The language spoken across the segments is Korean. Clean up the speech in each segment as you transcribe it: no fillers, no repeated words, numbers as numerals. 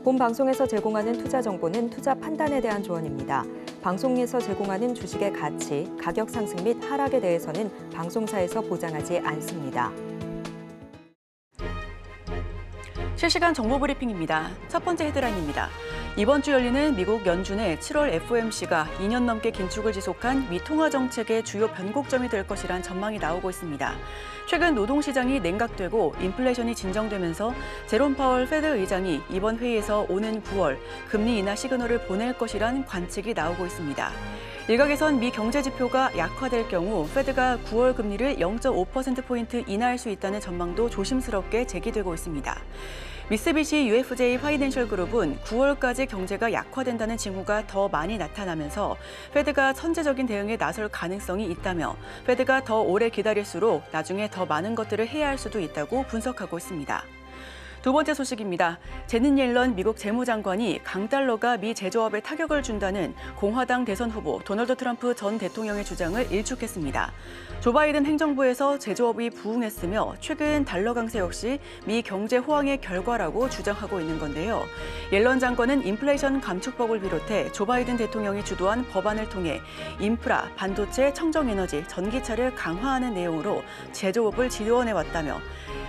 본 방송에서 제공하는 투자 정보는 투자 판단에 대한 조언입니다. 방송에서 제공하는 주식의 가치, 가격 상승 및 하락에 대해서는 방송사에서 보장하지 않습니다. 실시간 정보 브리핑입니다. 첫 번째 헤드라인입니다. 이번 주 열리는 미국 연준의 7월 FOMC가 2년 넘게 긴축을 지속한 미 통화 정책의 주요 변곡점이 될 것이란 전망이 나오고 있습니다. 최근 노동시장이 냉각되고 인플레이션이 진정되면서 제롬 파월 페드 의장이 이번 회의에서 오는 9월 금리 인하 시그널을 보낼 것이란 관측이 나오고 있습니다. 일각에선 미 경제 지표가 약화될 경우 페드가 9월 금리를 0.5%포인트 인하할 수 있다는 전망도 조심스럽게 제기되고 있습니다. 미쓰비시 UFJ 파이낸셜 그룹은 9월까지 경제가 약화된다는 징후가 더 많이 나타나면서 페드가 선제적인 대응에 나설 가능성이 있다며 페드가 더 오래 기다릴수록 나중에 더 많은 것들을 해야 할 수도 있다고 분석하고 있습니다. 두 번째 소식입니다. 제닛 옐런 미국 재무장관이 강달러가 미 제조업에 타격을 준다는 공화당 대선 후보 도널드 트럼프 전 대통령의 주장을 일축했습니다. 조 바이든 행정부에서 제조업이 부흥했으며 최근 달러 강세 역시 미 경제 호황의 결과라고 주장하고 있는 건데요. 옐런 장관은 인플레이션 감축법을 비롯해 조 바이든 대통령이 주도한 법안을 통해 인프라, 반도체, 청정에너지, 전기차를 강화하는 내용으로 제조업을 지원해왔다며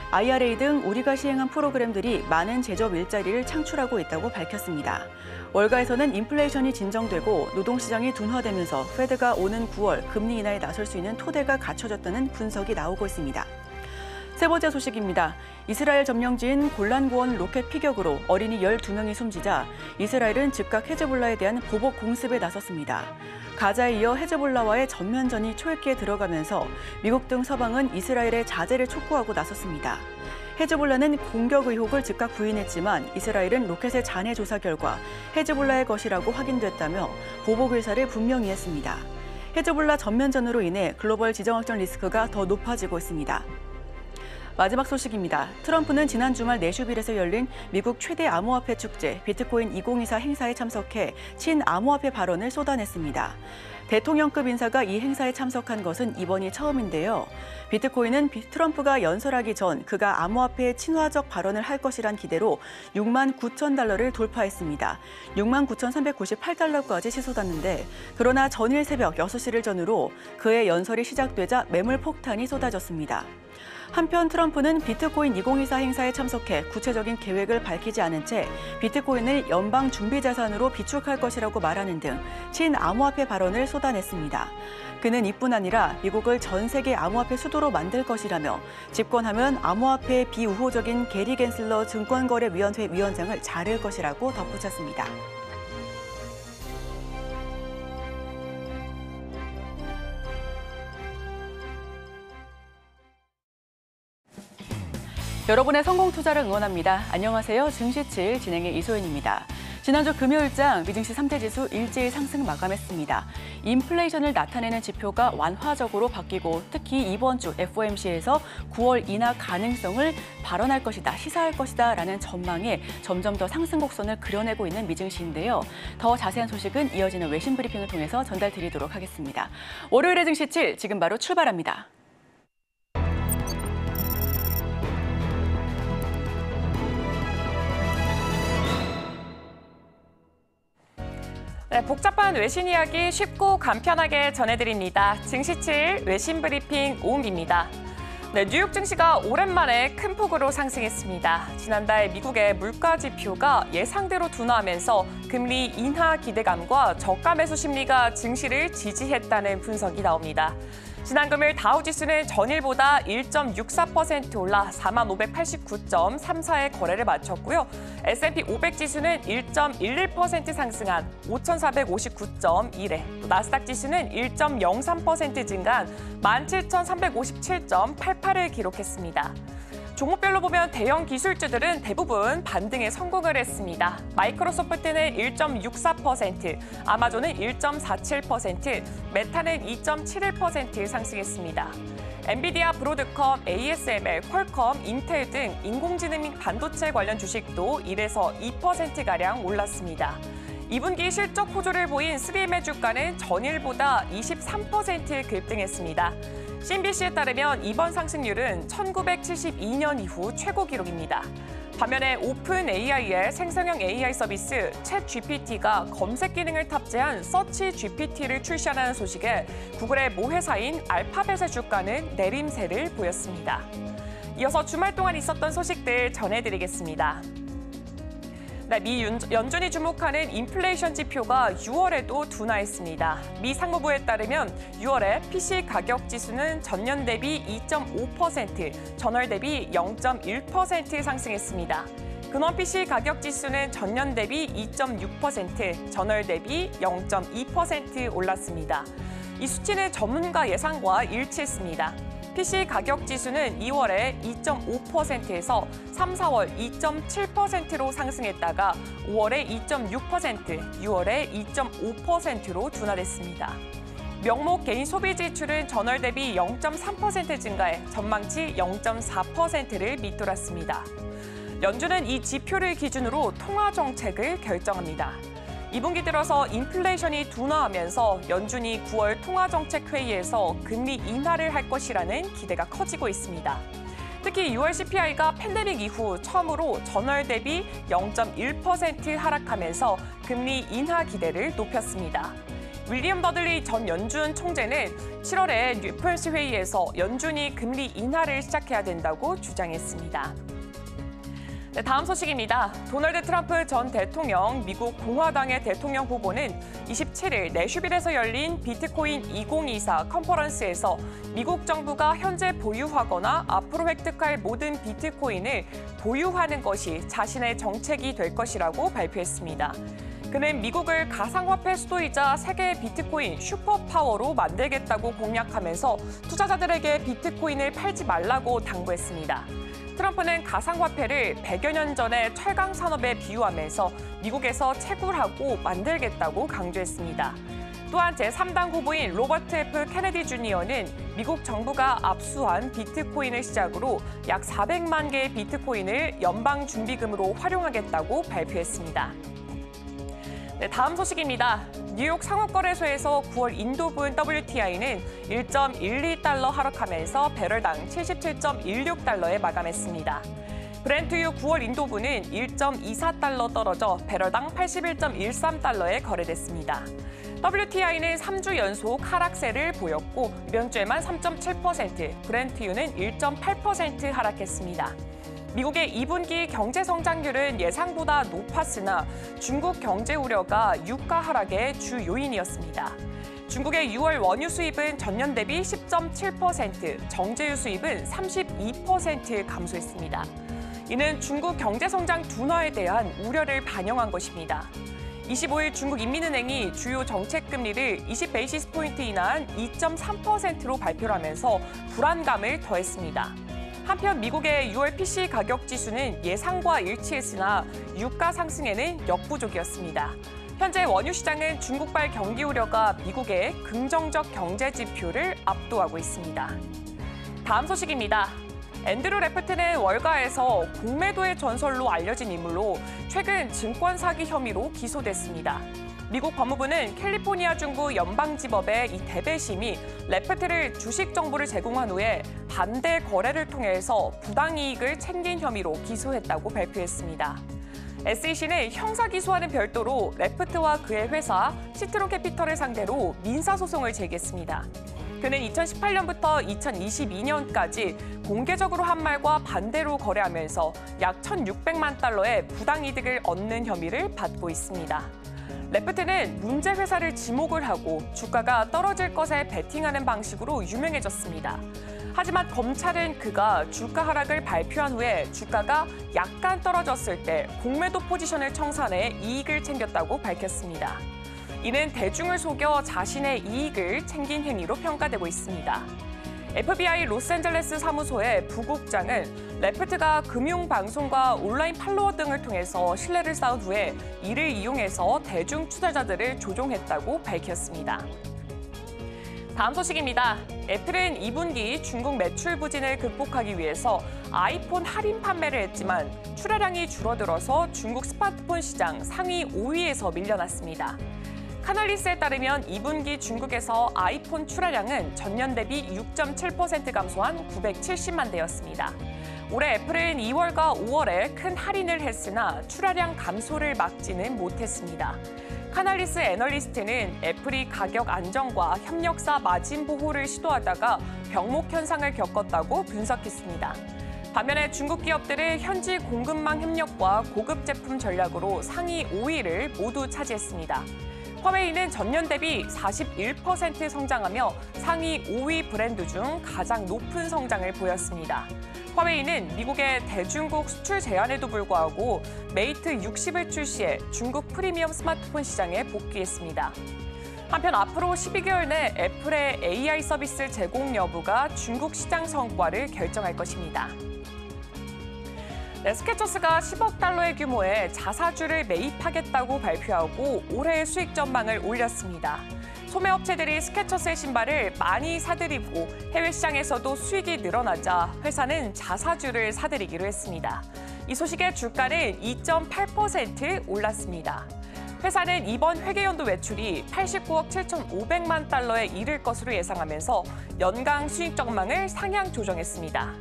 IRA 등 우리가 시행한 프로그램들이 많은 제조업 일자리를 창출하고 있다고 밝혔습니다. 월가에서는 인플레이션이 진정되고 노동시장이 둔화되면서 페드가 오는 9월 금리 인하에 나설 수 있는 토대가 갖춰졌다는 분석이 나오고 있습니다. 세 번째 소식입니다. 이스라엘 점령지인 골란고원 로켓 피격으로 어린이 12명이 숨지자 이스라엘은 즉각 헤즈볼라에 대한 보복 공습에 나섰습니다. 가자에 이어 헤즈볼라와의 전면전이 초읽기에 들어가면서 미국 등 서방은 이스라엘의 자제를 촉구하고 나섰습니다. 헤즈볼라는 공격 의혹을 즉각 부인했지만 이스라엘은 로켓의 잔해 조사 결과 헤즈볼라의 것이라고 확인됐다며 보복 의사를 분명히 했습니다. 헤즈볼라 전면전으로 인해 글로벌 지정학적 리스크가 더 높아지고 있습니다. 마지막 소식입니다. 트럼프는 지난 주말 내슈빌에서 열린 미국 최대 암호화폐 축제 비트코인 2024 행사에 참석해 친암호화폐 발언을 쏟아냈습니다. 대통령급 인사가 이 행사에 참석한 것은 이번이 처음인데요. 비트코인은 트럼프가 연설하기 전 그가 암호화폐의 친화적 발언을 할 것이란 기대로 69,000달러를 돌파했습니다. 69,398달러까지 치솟았는데 그러나 전일 새벽 6시를 전후로 그의 연설이 시작되자 매물 폭탄이 쏟아졌습니다. 한편 트럼프는 비트코인 2024 행사에 참석해 구체적인 계획을 밝히지 않은 채 비트코인을 연방 준비 자산으로 비축할 것이라고 말하는 등 친암호화폐 발언을 쏟아냈습니다. 그는 이뿐 아니라 미국을 전 세계 암호화폐 수도로 만들 것이라며 집권하면 암호화폐의 비우호적인 게리 겐슬러 증권거래위원회 위원장을 자를 것이라고 덧붙였습니다. 여러분의 성공 투자를 응원합니다. 안녕하세요. 증시7 진행의 이소연입니다. 지난주 금요일장 미증시 3대 지수 일제히 상승 마감했습니다. 인플레이션을 나타내는 지표가 완화적으로 바뀌고 특히 이번 주 FOMC에서 9월 인하 가능성을 발언할 것이다, 시사할 것이다 라는 전망에 점점 더 상승 곡선을 그려내고 있는 미증시인데요. 더 자세한 소식은 이어지는 외신 브리핑을 통해서 전달드리도록 하겠습니다. 월요일의 증시7 지금 바로 출발합니다. 네, 복잡한 외신 이야기 쉽고 간편하게 전해드립니다. 증시7 외신 브리핑 오은비입니다. 네, 뉴욕 증시가 오랜만에 큰 폭으로 상승했습니다. 지난달 미국의 물가 지표가 예상대로 둔화하면서 금리 인하 기대감과 저가 매수 심리가 증시를 지지했다는 분석이 나옵니다. 지난 금요일 다우지수는 전일보다 1.64% 올라 4589.34의 거래를 마쳤고요. S&P 500 지수는 1.11% 상승한 5459.1에, 또 나스닥 지수는 1.03% 증가한 17,357.88을 기록했습니다. 종목별로 보면 대형 기술주들은 대부분 반등에 성공을 했습니다. 마이크로소프트는 1.64%, 아마존은 1.47%, 메타는 2.71% 상승했습니다. 엔비디아, 브로드컴, ASML, 퀄컴, 인텔 등 인공지능 및 반도체 관련 주식도 1에서 2%가량 올랐습니다. 2분기 실적 호조를 보인 3M의 주가는 전일보다 23% 급등했습니다. CNBC에 따르면 이번 상승률은 1972년 이후 최고 기록입니다. 반면에 오픈 AI의 생성형 AI 서비스 챗GPT가 검색 기능을 탑재한 서치 GPT를 출시하는 소식에 구글의 모회사인 알파벳의 주가는 내림세를 보였습니다. 이어서 주말 동안 있었던 소식들 전해드리겠습니다. 네, 미 연준이 주목하는 인플레이션 지표가 6월에도 둔화했습니다. 미 상무부에 따르면 6월에 PC 가격 지수는 전년 대비 2.5%, 전월 대비 0.1% 상승했습니다. 근원 PC 가격 지수는 전년 대비 2.6%, 전월 대비 0.2% 올랐습니다. 이 수치는 전문가 예상과 일치했습니다. PC 가격 지수는 2월에 2.5%에서 3, 4월 2.7%로 상승했다가 5월에 2.6%, 6월에 2.5%로 둔화됐습니다. 명목 개인 소비 지출은 전월 대비 0.3% 증가해 전망치 0.4%를 밑돌았습니다. 연준은 이 지표를 기준으로 통화 정책을 결정합니다. 2분기 들어서 인플레이션이 둔화하면서 연준이 9월 통화정책회의에서 금리 인하를 할 것이라는 기대가 커지고 있습니다. 특히 6월 CPI가 팬데믹 이후 처음으로 전월 대비 0.1% 하락하면서 금리 인하 기대를 높였습니다. 윌리엄 더들리 전 연준 총재는 7월에 FOMC 회의에서 연준이 금리 인하를 시작해야 된다고 주장했습니다. 네, 다음 소식입니다. 도널드 트럼프 전 대통령, 미국 공화당의 대통령 후보는 27일 내슈빌에서 열린 비트코인 2024 컨퍼런스에서 미국 정부가 현재 보유하거나 앞으로 획득할 모든 비트코인을 보유하는 것이 자신의 정책이 될 것이라고 발표했습니다. 그는 미국을 가상화폐 수도이자 세계의 비트코인 슈퍼파워로 만들겠다고 공약하면서 투자자들에게 비트코인을 팔지 말라고 당부했습니다. 트럼프는 가상화폐를 100여 년 전의 철강 산업에 비유하면서 미국에서 채굴하고 만들겠다고 강조했습니다. 또한 제3당 후보인 로버트 F. 케네디 주니어는 미국 정부가 압수한 비트코인을 시작으로 약 400만 개의 비트코인을 연방준비금으로 활용하겠다고 발표했습니다. 네, 다음 소식입니다. 뉴욕 상업거래소에서 9월 인도분 WTI는 1.12달러 하락하면서 배럴당 77.16달러에 마감했습니다. 브렌트유 9월 인도분은 1.24달러 떨어져 배럴당 81.13달러에 거래됐습니다. WTI는 3주 연속 하락세를 보였고 이번 주에만 3.7%, 브렌트유는 1.8% 하락했습니다. 미국의 2분기 경제 성장률은 예상보다 높았으나 중국 경제 우려가 유가 하락의 주 요인이었습니다. 중국의 6월 원유 수입은 전년 대비 10.7%, 정제유 수입은 32% 감소했습니다. 이는 중국 경제 성장 둔화에 대한 우려를 반영한 것입니다. 25일 중국인민은행이 주요 정책 금리를 20베이시스 포인트 인하한 2.3%로 발표를 하면서 불안감을 더했습니다. 한편 미국의 6월 PC 가격 지수는 예상과 일치했으나 유가 상승에는 역부족이었습니다. 현재 원유 시장은 중국발 경기 우려가 미국의 긍정적 경제 지표를 압도하고 있습니다. 다음 소식입니다. 앤드루 레프트는 월가에서 공매도의 전설로 알려진 인물로 최근 증권 사기 혐의로 기소됐습니다. 미국 법무부는 캘리포니아 중부 연방지법의 이 대배심이 레프트를 주식 정보를 제공한 후에 반대 거래를 통해서 부당이익을 챙긴 혐의로 기소했다고 발표했습니다. SEC는 형사 기소와는 별도로 레프트와 그의 회사 시트론 캐피털을 상대로 민사소송을 제기했습니다. 그는 2018년부터 2022년까지 공개적으로 한 말과 반대로 거래하면서 약 1,600만 달러의 부당이득을 얻는 혐의를 받고 있습니다. 레프트는 문제 회사를 지목을 하고 주가가 떨어질 것에 베팅하는 방식으로 유명해졌습니다. 하지만 검찰은 그가 주가 하락을 발표한 후에 주가가 약간 떨어졌을 때 공매도 포지션을 청산해 이익을 챙겼다고 밝혔습니다. 이는 대중을 속여 자신의 이익을 챙긴 행위로 평가되고 있습니다. FBI 로스앤젤레스 사무소의 부국장은 레프트가 금융방송과 온라인 팔로워 등을 통해서 신뢰를 쌓은 후에 이를 이용해서 대중 투자자들을 조종했다고 밝혔습니다. 다음 소식입니다. 애플은 2분기 중국 매출 부진을 극복하기 위해서 아이폰 할인 판매를 했지만 출하량이 줄어들어서 중국 스마트폰 시장 상위 5위에서 밀려났습니다. 카날리스에 따르면 2분기 중국에서 아이폰 출하량은 전년 대비 6.7% 감소한 970만 대였습니다. 올해 애플은 2월과 5월에 큰 할인을 했으나 출하량 감소를 막지는 못했습니다. 카날리스 애널리스트는 애플이 가격 안정과 협력사 마진 보호를 시도하다가 병목 현상을 겪었다고 분석했습니다. 반면에 중국 기업들은 현지 공급망 협력과 고급 제품 전략으로 상위 5위를 모두 차지했습니다. 화웨이는 전년 대비 41% 성장하며 상위 5위 브랜드 중 가장 높은 성장을 보였습니다. 화웨이는 미국의 대중국 수출 제한에도 불구하고 메이트 60을 출시해 중국 프리미엄 스마트폰 시장에 복귀했습니다. 한편 앞으로 12개월 내 애플의 AI 서비스 제공 여부가 중국 시장 성과를 결정할 것입니다. 스케쳐스가 10억 달러의 규모의 자사주를 매입하겠다고 발표하고 올해의 수익 전망을 올렸습니다. 소매업체들이 스케쳐스의 신발을 많이 사들이고 해외 시장에서도 수익이 늘어나자 회사는 자사주를 사들이기로 했습니다. 이 소식에 주가는 2.8% 올랐습니다. 회사는 이번 회계연도 매출이 89억 7,500만 달러에 이를 것으로 예상하면서 연간 수익 전망을 상향 조정했습니다.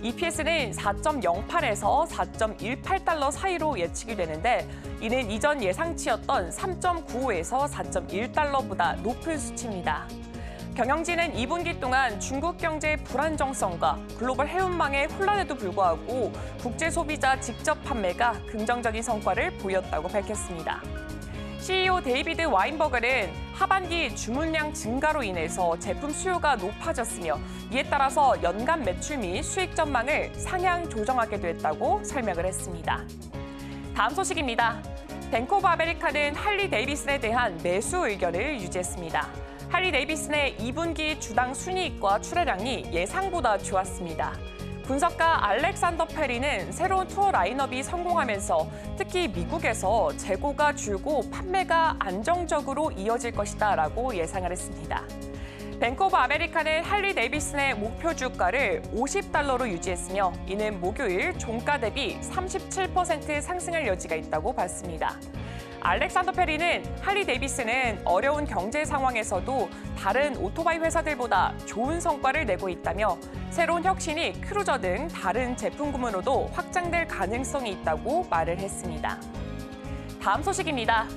EPS는 4.08에서 4.18달러 사이로 예측이 되는데 이는 이전 예상치였던 3.95에서 4.1달러보다 높은 수치입니다. 경영진은 2분기 동안 중국 경제의 불안정성과 글로벌 해운망의 혼란에도 불구하고 국제 소비자 직접 판매가 긍정적인 성과를 보였다고 밝혔습니다. CEO 데이비드 와인버그는 하반기 주문량 증가로 인해서 제품 수요가 높아졌으며 이에 따라서 연간 매출 및 수익 전망을 상향 조정하게 됐다고 설명을 했습니다. 다음 소식입니다. 뱅크 오브 아메리카는 할리 데이비슨에 대한 매수 의견을 유지했습니다. 할리 데이비슨의 2분기 주당 순이익과 출하량이 예상보다 좋았습니다. 분석가 알렉산더 페리는 새로운 투어 라인업이 성공하면서 특히 미국에서 재고가 줄고 판매가 안정적으로 이어질 것이다라고 예상을 했습니다. 뱅크 오브 아메리카는 할리 데이비슨의 목표 주가를 50달러로 유지했으며 이는 목요일 종가 대비 37% 상승할 여지가 있다고 봤습니다. 알렉산더 페리는 할리 데이비슨은 어려운 경제 상황에서도 다른 오토바이 회사들보다 좋은 성과를 내고 있다며 새로운 혁신이 크루저 등 다른 제품 구문으로도 확장될 가능성이 있다고 말을 했습니다. 다음 소식입니다.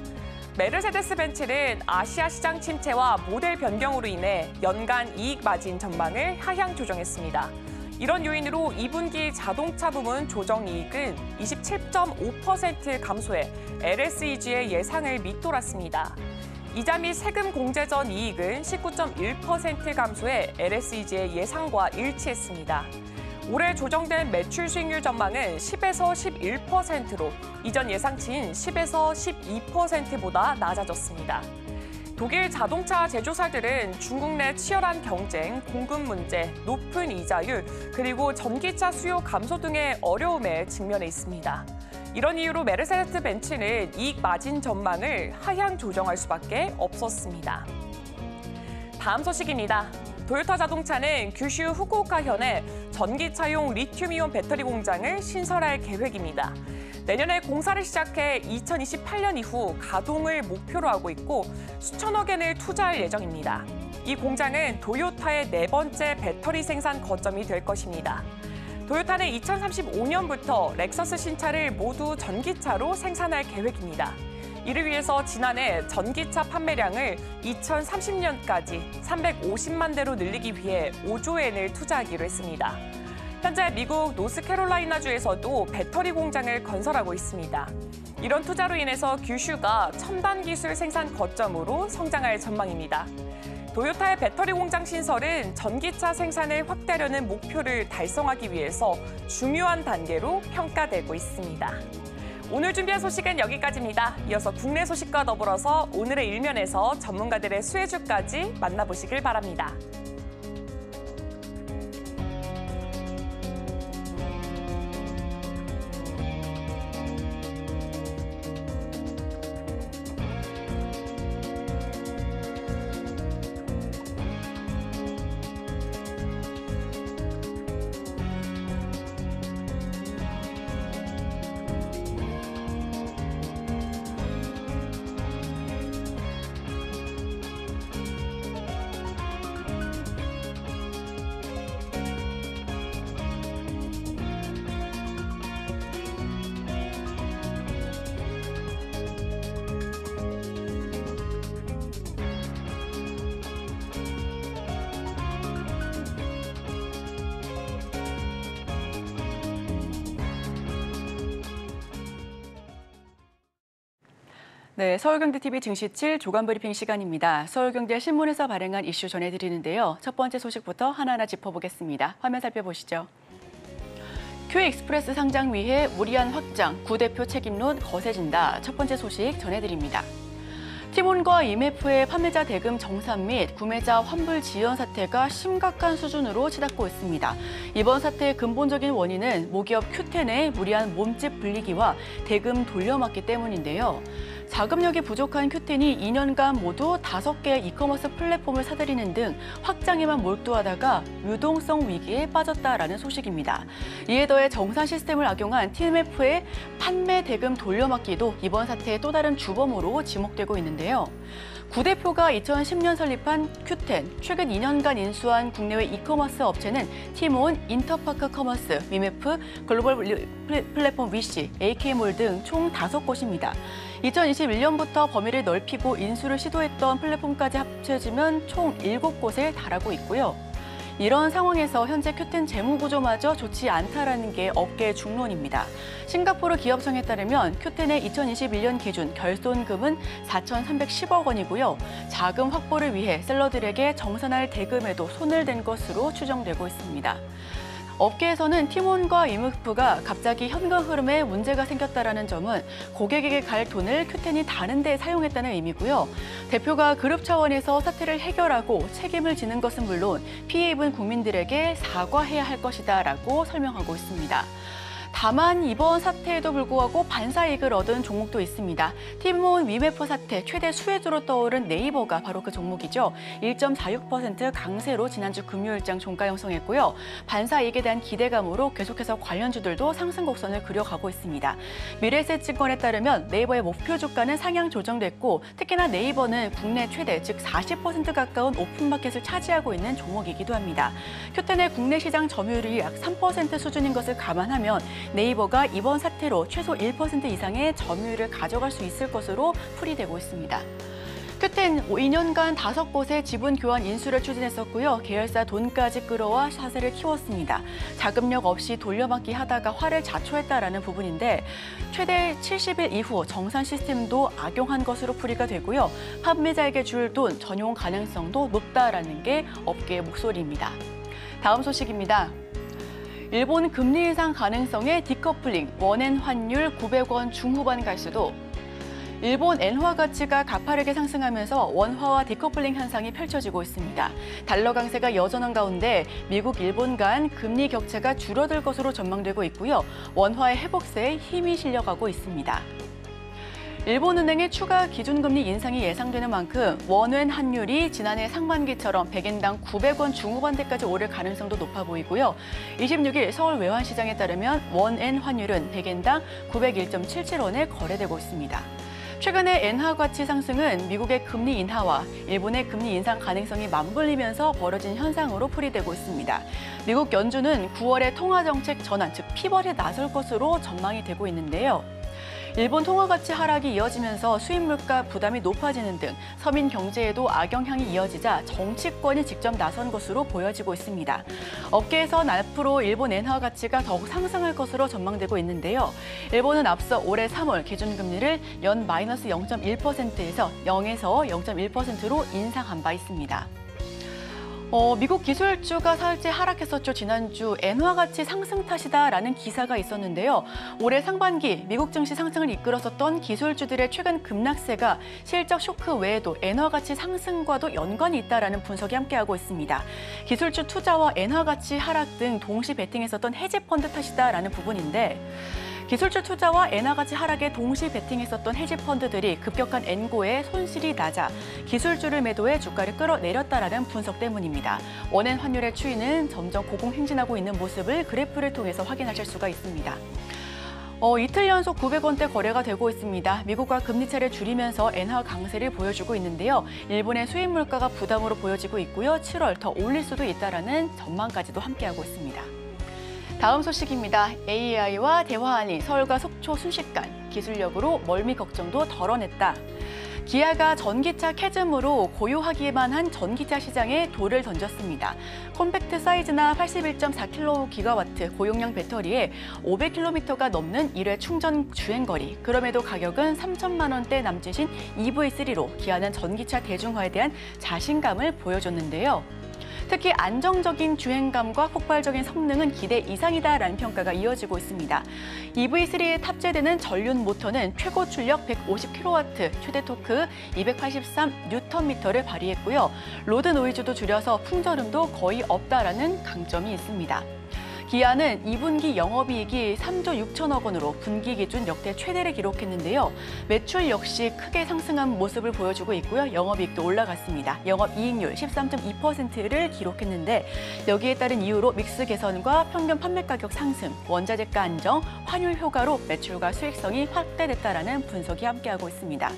메르세데스 벤츠는 아시아 시장 침체와 모델 변경으로 인해 연간 이익 마진 전망을 하향 조정했습니다. 이런 요인으로 2분기 자동차 부문 조정 이익은 27.5% 감소해 LSEG의 예상을 밑돌았습니다. 이자 및 세금 공제 전 이익은 19.1% 감소해 LSEG의 예상과 일치했습니다. 올해 조정된 매출 수익률 전망은 10에서 11%로 이전 예상치인 10에서 12%보다 낮아졌습니다. 독일 자동차 제조사들은 중국 내 치열한 경쟁, 공급 문제, 높은 이자율, 그리고 전기차 수요 감소 등의 어려움에 직면해 있습니다. 이런 이유로 메르세데스 벤츠는 이익 마진 전망을 하향 조정할 수밖에 없었습니다. 다음 소식입니다. 도요타 자동차는 규슈 후쿠오카현에 전기차용 리튬이온 배터리 공장을 신설할 계획입니다. 내년에 공사를 시작해 2028년 이후 가동을 목표로 하고 있고 수천억 엔을 투자할 예정입니다. 이 공장은 도요타의 4번째 배터리 생산 거점이 될 것입니다. 도요타는 2035년부터 렉서스 신차를 모두 전기차로 생산할 계획입니다. 이를 위해서 지난해 전기차 판매량을 2030년까지 350만 대로 늘리기 위해 5조 엔을 투자하기로 했습니다. 현재 미국 노스캐롤라이나주에서도 배터리 공장을 건설하고 있습니다. 이런 투자로 인해서 규슈가 첨단 기술 생산 거점으로 성장할 전망입니다. 도요타의 배터리 공장 신설은 전기차 생산을 확대하려는 목표를 달성하기 위해서 중요한 단계로 평가되고 있습니다. 오늘 준비한 소식은 여기까지입니다. 이어서 국내 소식과 더불어서 오늘의 일면에서 전문가들의 수혜주까지 만나보시길 바랍니다. 네, 서울경제TV 증시 7 조간 브리핑 시간입니다. 서울경제 신문에서 발행한 이슈 전해드리는데요. 첫 번째 소식부터 하나하나 짚어보겠습니다. 화면 살펴보시죠. QE익스프레스 상장 위해 무리한 확장, 구 대표 책임론 거세진다. 첫 번째 소식 전해드립니다. 티몬과 IMF의 판매자 대금 정산 및 구매자 환불 지연 사태가 심각한 수준으로 치닫고 있습니다. 이번 사태의 근본적인 원인은 모기업 Q10의 무리한 몸집 불리기와 대금 돌려막기 때문인데요. 자금력이 부족한 Q10이 2년간 모두 5개의 이커머스 플랫폼을 사들이는 등 확장에만 몰두하다가 유동성 위기에 빠졌다라는 소식입니다. 이에 더해 정산 시스템을 악용한 TMF의 판매 대금 돌려막기도 이번 사태의 또 다른 주범으로 지목되고 있는데요. 구 대표가 2010년 설립한 Q10, 최근 2년간 인수한 국내외 이커머스 업체는 티몬, 인터파크 커머스, 위메프, 글로벌 플랫폼 위시, AK몰 등 총 5곳입니다. 2021년부터 범위를 넓히고 인수를 시도했던 플랫폼까지 합쳐지면 총 7곳에 달하고 있고요. 이런 상황에서 현재 Q10 재무구조마저 좋지 않다라는 게 업계의 중론입니다. 싱가포르 기업청에 따르면 Q10의 2021년 기준 결손금은 4,310억 원이고요. 자금 확보를 위해 셀러들에게 정산할 대금에도 손을 댄 것으로 추정되고 있습니다. 업계에서는 티몬과 IMF가 갑자기 현금 흐름에 문제가 생겼다라는 점은 고객에게 갈 돈을 Q10이 다른 데 사용했다는 의미고요. 대표가 그룹 차원에서 사태를 해결하고 책임을 지는 것은 물론 피해 입은 국민들에게 사과해야 할 것이다라고 설명하고 있습니다. 다만 이번 사태에도 불구하고 반사이익을 얻은 종목도 있습니다. 티몬 위메프 사태 최대 수혜주로 떠오른 네이버가 바로 그 종목이죠. 1.46% 강세로 지난주 금요일장 종가 형성했고요. 반사이익에 대한 기대감으로 계속해서 관련주들도 상승 곡선을 그려가고 있습니다. 미래에셋증권에 따르면 네이버의 목표 주가는 상향 조정됐고 특히나 네이버는 국내 최대 즉 40% 가까운 오픈마켓을 차지하고 있는 종목이기도 합니다. Q10의 국내 시장 점유율이 약 3% 수준인 것을 감안하면 네이버가 이번 사태로 최소 1% 이상의 점유율을 가져갈 수 있을 것으로 풀이되고 있습니다. Q10 2년간 5곳의 지분 교환 인수를 추진했었고요. 계열사 돈까지 끌어와 사세를 키웠습니다. 자금력 없이 돌려막기 하다가 화를 자초했다라는 부분인데 최대 70일 이후 정산 시스템도 악용한 것으로 풀이가 되고요. 판매자에게 줄 돈 전용 가능성도 높다라는 게 업계의 목소리입니다. 다음 소식입니다. 일본 금리 인상 가능성의 디커플링, 원엔 환율 900원 중후반 갈 수도. 일본 엔화 가치가 가파르게 상승하면서 원화와 디커플링 현상이 펼쳐지고 있습니다. 달러 강세가 여전한 가운데 미국, 일본 간 금리 격차가 줄어들 것으로 전망되고 있고요. 원화의 회복세에 힘이 실려가고 있습니다. 일본은행의 추가 기준금리 인상이 예상되는 만큼 원엔 환율이 지난해 상반기처럼 100엔당 900원 중후반대까지 오를 가능성도 높아 보이고요. 26일 서울 외환시장에 따르면 원엔 환율은 100엔당 901.77원에 거래되고 있습니다. 최근의 엔화 가치 상승은 미국의 금리 인하와 일본의 금리 인상 가능성이 맞물리면서 벌어진 현상으로 풀이되고 있습니다. 미국 연준은 9월에 통화정책 전환, 즉 피벗에 나설 것으로 전망이 되고 있는데요. 일본 통화 가치 하락이 이어지면서 수입 물가 부담이 높아지는 등 서민 경제에도 악영향이 이어지자 정치권이 직접 나선 것으로 보여지고 있습니다. 업계에선 앞으로 일본 엔화 가치가 더욱 상승할 것으로 전망되고 있는데요. 일본은 앞서 올해 3월 기준금리를 연 마이너스 0.1%에서 0에서 0.1%로 인상한 바 있습니다. 미국 기술주가 살짝 하락했었죠. 지난주 엔화 가치 상승 탓이다라는 기사가 있었는데요. 올해 상반기 미국 증시 상승을 이끌었었던 기술주들의 최근 급락세가 실적 쇼크 외에도 엔화 가치 상승과도 연관이 있다라는 분석이 함께하고 있습니다. 기술주 투자와 엔화 가치 하락 등 동시 베팅했었던 해지 펀드 탓이다라는 부분인데 기술주 투자와 엔화 가치 하락에 동시 베팅했었던 해지 펀드들이 급격한 엔고에 손실이 나자 기술주를 매도해 주가를 끌어내렸다라는 분석 때문입니다. 원엔 환율의 추이는 점점 고공행진하고 있는 모습을 그래프를 통해서 확인하실 수가 있습니다. 이틀 연속 900원대 거래가 되고 있습니다. 미국과 금리차를 줄이면서 엔화 강세를 보여주고 있는데요. 일본의 수입 물가가 부담으로 보여지고 있고요. 7월 더 올릴 수도 있다라는 전망까지도 함께하고 있습니다. 다음 소식입니다. AI와 대화하니 서울과 속초 순식간 기술력으로 멀미 걱정도 덜어냈다. 기아가 전기차 캐즘으로 고유하기만 한 전기차 시장에 돌을 던졌습니다. 콤팩트 사이즈나 81.4kWh 고용량 배터리에 500km가 넘는 1회 충전 주행거리, 그럼에도 가격은 3천만 원대 남짓인 EV3로 기아는 전기차 대중화에 대한 자신감을 보여줬는데요. 특히 안정적인 주행감과 폭발적인 성능은 기대 이상이다라는 평가가 이어지고 있습니다. EV3에 탑재되는 전륜 모터는 최고 출력 150kW, 최대 토크 283Nm를 발휘했고요. 로드 노이즈도 줄여서 풍절음도 거의 없다라는 강점이 있습니다. 기아는 2분기 영업이익이 3조 6천억 원으로 분기 기준 역대 최대를 기록했는데요. 매출 역시 크게 상승한 모습을 보여주고 있고요. 영업이익도 올라갔습니다. 영업이익률 13.2%를 기록했는데 여기에 따른 이유로 믹스 개선과 평균 판매 가격 상승, 원자재가 안정, 환율 효과로 매출과 수익성이 확대됐다라는 분석이 함께하고 있습니다.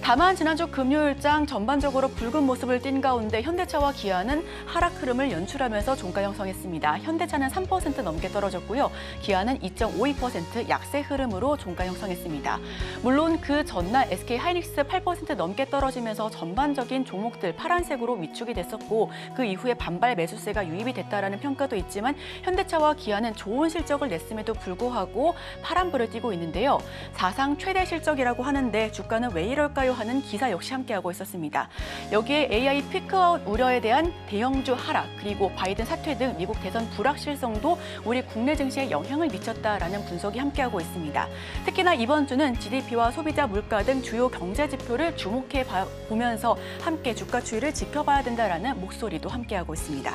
다만 지난주 금요일장 전반적으로 붉은 모습을 띈 가운데 현대차와 기아는 하락 흐름을 연출하면서 종가 형성했습니다. 현대차는 3% 넘게 떨어졌고요. 기아는 2.52% 약세 흐름으로 종가 형성했습니다. 물론 그 전날 SK하이닉스 8% 넘게 떨어지면서 전반적인 종목들 파란색으로 위축이 됐었고 그 이후에 반발 매수세가 유입이 됐다라는 평가도 있지만 현대차와 기아는 좋은 실적을 냈음에도 불구하고 파란불을 띠고 있는데요. 사상 최대 실적이라고 하는데 주가는 왜 이럴까요? 하는 기사 역시 함께하고 있었습니다. 여기에 AI 피크아웃 우려에 대한 대형주 하락, 그리고 바이든 사퇴 등 미국 대선 불확실성도 우리 국내 증시에 영향을 미쳤다라는 분석이 함께하고 있습니다. 특히나 이번 주는 GDP와 소비자 물가 등 주요 경제 지표를 주목해 보면서 함께 주가 추이를 지켜봐야 된다라는 목소리도 함께하고 있습니다.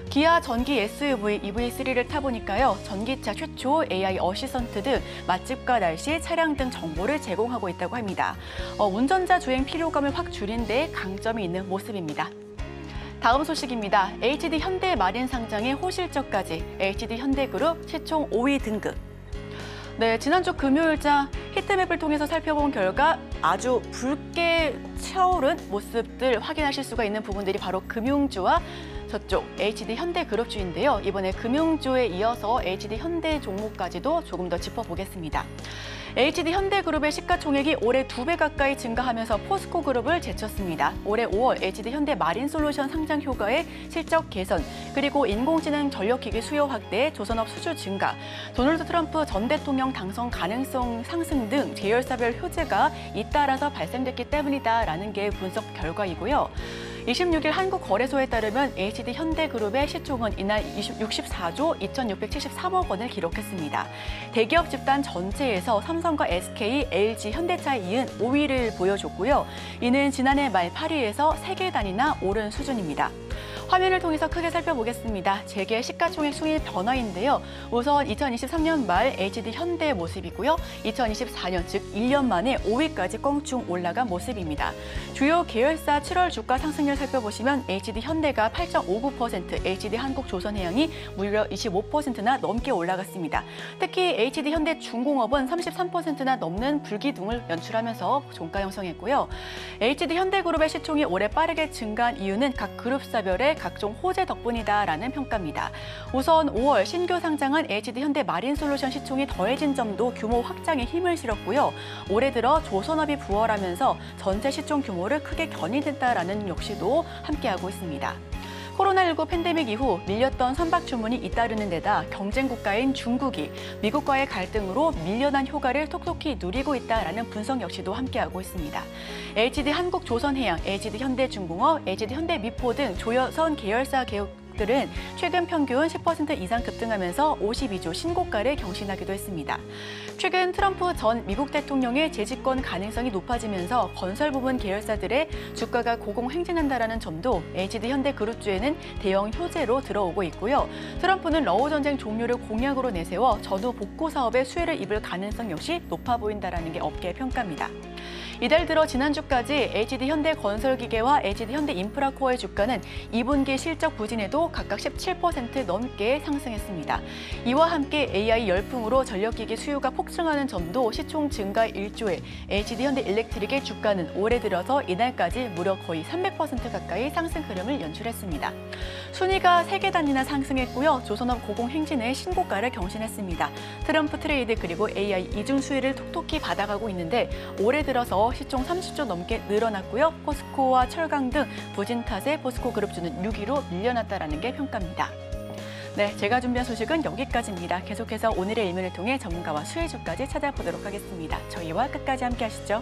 기아 전기 SUV EV3를 타보니까요. 전기차 최초 AI 어시선트 등 맛집과 날씨, 차량 등 정보를 제공하고 있다고 합니다. 운전자 주행 피로감을 확 줄인 데 강점이 있는 모습입니다. 다음 소식입니다. HD 현대 마린 상장의 호실적까지 HD 현대그룹 시총 5위 등극. 네, 지난주 금요일장 히트맵을 통해서 살펴본 결과 아주 붉게 차오른 모습들 확인하실 수가 있는 부분들이 바로 금융주와 저쪽 HD 현대그룹주인데요. 이번에 금융주에 이어서 HD 현대 종목까지도 조금 더 짚어보겠습니다. HD 현대그룹의 시가총액이 올해 2배 가까이 증가하면서 포스코그룹을 제쳤습니다. 올해 5월 HD 현대 마린솔루션 상장 효과의 실적 개선, 그리고 인공지능 전력기기 수요 확대, 조선업 수주 증가, 도널드 트럼프 전 대통령 당선 가능성 상승 등 계열사별 효제가 잇따라서 발생됐기 때문이다라는 게 분석 결과이고요. 26일 한국거래소에 따르면 HD 현대그룹의 시총은 이날 64조 2,673억 원을 기록했습니다. 대기업 집단 전체에서 삼성과 SK, LG, 현대차에 이은 5위를 보여줬고요. 이는 지난해 말 8위에서 3개 단위나 오른 수준입니다. 화면을 통해서 크게 살펴보겠습니다. 재계 시가총액 순위 변화인데요. 우선 2023년 말 HD 현대의 모습이고요. 2024년, 즉 1년 만에 5위까지 껑충 올라간 모습입니다. 주요 계열사 7월 주가 상승률 살펴보시면 HD 현대가 8.59%, HD 한국조선해양이 무려 25%나 넘게 올라갔습니다. 특히 HD 현대중공업은 33%나 넘는 불기둥을 연출하면서 종가 형성했고요. HD 현대그룹의 시총이 올해 빠르게 증가한 이유는 각 그룹사별의 각종 호재 덕분이다라는 평가입니다. 우선 5월 신규 상장한 HD 현대 마린솔루션 시총이 더해진 점도 규모 확장에 힘을 실었고요. 올해 들어 조선업이 부활하면서 전체 시총 규모를 크게 견인했다라는 역시도 함께하고 있습니다. 코로나19 팬데믹 이후 밀렸던 선박 주문이 잇따르는 데다 경쟁 국가인 중국이 미국과의 갈등으로 밀려난 효과를 톡톡히 누리고 있다라는 분석 역시도 함께하고 있습니다. HD 한국조선해양, HD 현대중공업, HD 현대미포 등 조선 계열사 들은 최근 평균 10% 이상 급등하면서 52조 신고가를 경신하기도 했습니다. 최근 트럼프 전 미국 대통령의 재집권 가능성이 높아지면서 건설 부분 계열사들의 주가가 고공행진한다라는 점도 HD 현대그룹주에는 대형 효제로 들어오고 있고요. 트럼프는 러우 전쟁 종료를 공약으로 내세워 전후 복구 사업에 수혜를 입을 가능성 역시 높아 보인다라는 게 업계의 평가입니다. 이달 들어 지난주까지 HD 현대건설기계와 HD 현대인프라코어의 주가는 2분기 실적 부진에도 각각 17% 넘게 상승했습니다. 이와 함께 AI 열풍으로 전력기기 수요가 폭증하는 점도 시총 증가 1조에 HD 현대일렉트릭의 주가는 올해 들어서 이날까지 무려 거의 300% 가까이 상승 흐름을 연출했습니다. 순위가 3개 단위나 상승했고요. 조선업 고공행진의 신고가를 경신했습니다. 트럼프 트레이드 그리고 AI 이중 수혜를 톡톡히 받아가고 있는데 올해 들어서 시총 30조 넘게 늘어났고요. 포스코와 철강 등 부진 탓에 포스코 그룹주는 6위로 밀려났다라는 게 평가입니다. 네, 제가 준비한 소식은 여기까지입니다. 계속해서 오늘의 일면을 통해 전문가와 수혜주까지 찾아보도록 하겠습니다. 저희와 끝까지 함께 하시죠.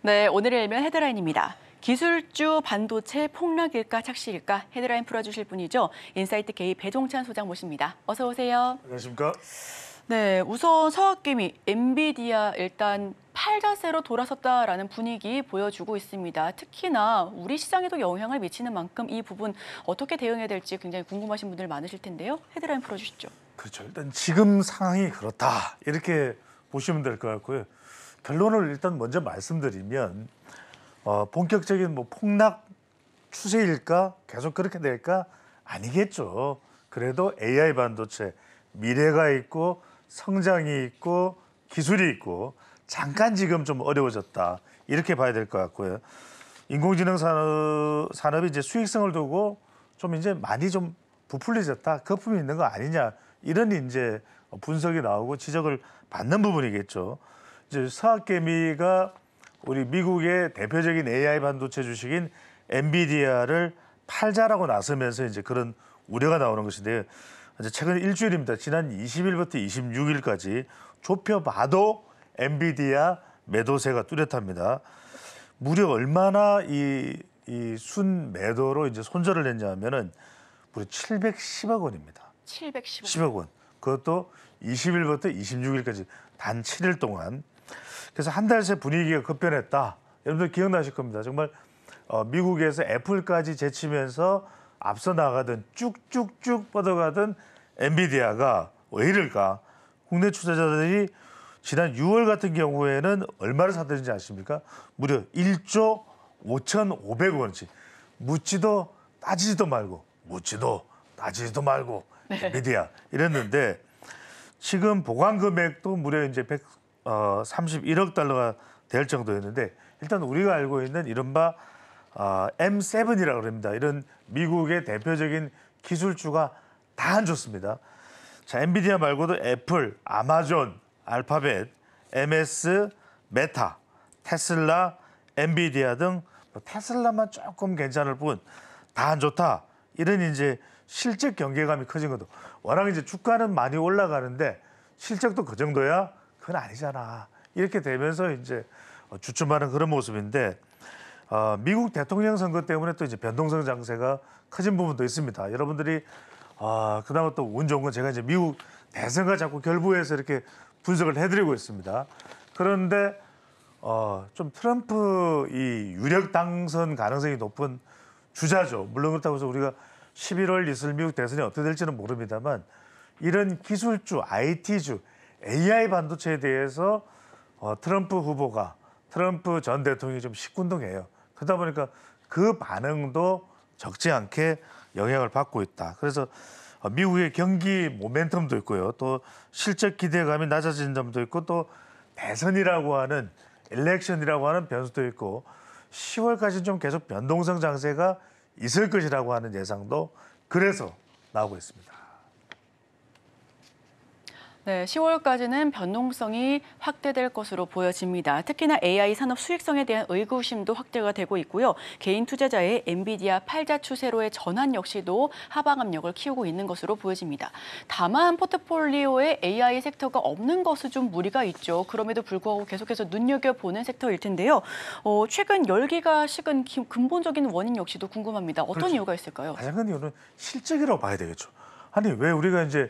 네, 오늘의 일면 헤드라인입니다. 기술주 반도체 폭락일까 착시일까 헤드라인 풀어주실 분이죠. 인사이트 K 배종찬 소장 모십니다. 어서 오세요. 안녕하십니까? 네, 우선 서학개미 엔비디아 일단 팔자세로 돌아섰다라는 분위기 보여주고 있습니다. 특히나 우리 시장에도 영향을 미치는 만큼 이 부분 어떻게 대응해야 될지 굉장히 궁금하신 분들 많으실 텐데요. 헤드라인 풀어주시죠. 그렇죠. 일단 지금 상황이 그렇다 이렇게 보시면 될 것 같고요. 결론을 일단 먼저 말씀드리면 본격적인 폭락 추세일까? 계속 그렇게 될까? 아니겠죠. 그래도 AI 반도체 미래가 있고 성장이 있고 기술이 있고 잠깐 지금 좀 어려워졌다 이렇게 봐야 될 것 같고요. 인공지능 산업이 이제 수익성을 두고 좀 이제 많이 좀 부풀려졌다, 거품이 있는 거 아니냐 이런 이제 분석이 나오고 지적을 받는 부분이겠죠. 이제 서학개미가 우리 미국의 대표적인 AI 반도체 주식인 엔비디아를 팔자라고 나서면서 이제 그런 우려가 나오는 것인데요. 이제 최근 일주일입니다. 지난 20일부터 26일까지 좁혀봐도 엔비디아 매도세가 뚜렷합니다. 무려 얼마나 이 순매도로 이제 손절을 했냐면은 무려 710억 원입니다. 10억 원. 그것도 20일부터 26일까지 단 7일 동안. 그래서 한 달 새 분위기가 급변했다. 여러분들 기억나실 겁니다. 정말 미국에서 애플까지 제치면서 앞서 나가던 쭉쭉쭉 뻗어가던 엔비디아가 왜 이럴까? 국내 투자자들이 지난 6월 같은 경우에는 얼마를 사들인지 아십니까? 무려 1조 5,500억 원씩. 묻지도 따지지도 말고 엔비디아 이랬는데 지금 보관 금액도 무려 이제 131억 달러가 될 정도였는데 일단 우리가 알고 있는 이른바 M7이라고 합니다. 이런 미국의 대표적인 기술주가 다 안 좋습니다. 자, 엔비디아 말고도 애플, 아마존, 알파벳, MS, 메타, 테슬라, 엔비디아 등 테슬라만 조금 괜찮을 뿐 다 안 좋다. 이런 이제 실적 경계감이 커진 것도 워낙 이제 주가는 많이 올라가는데 실적도 그 정도야? 그건 아니잖아. 이렇게 되면서 이제 주춤하는 그런 모습인데 미국 대통령 선거 때문에 또 이제 변동성 장세가 커진 부분도 있습니다. 여러분들이 그나마 또 운 좋은 건 제가 이제 미국 대선과 자꾸 결부해서 이렇게 분석을 해드리고 있습니다. 그런데 좀 트럼프 이 유력 당선 가능성이 높은 주자죠. 물론 그렇다고 해서 우리가 11월 있을 미국 대선이 어떻게 될지는 모릅니다만 이런 기술주, IT주, AI 반도체에 대해서 트럼프 후보가 트럼프 전 대통령이 좀 시큰둥해요. 그러다 보니까 그 반응도 적지 않게 영향을 받고 있다. 그래서 미국의 경기 모멘텀도 있고요. 또 실적 기대감이 낮아진 점도 있고 또 대선이라고 하는 일렉션이라고 하는 변수도 있고 10월까지 좀 계속 변동성 장세가 있을 것이라고 하는 예상도 그래서 나오고 있습니다. 네, 10월까지는 변동성이 확대될 것으로 보여집니다. 특히나 AI 산업 수익성에 대한 의구심도 확대가 되고 있고요. 개인 투자자의 엔비디아 팔자 추세로의 전환 역시도 하방 압력을 키우고 있는 것으로 보여집니다. 다만 포트폴리오에 AI 섹터가 없는 것은 좀 무리가 있죠. 그럼에도 불구하고 계속해서 눈여겨보는 섹터일 텐데요. 최근 열기가 식은 근본적인 원인 역시도 궁금합니다. 어떤 그렇죠. 이유가 있을까요? 가장 큰 이유는 실적이라고 봐야 되겠죠. 아니 왜 우리가 이제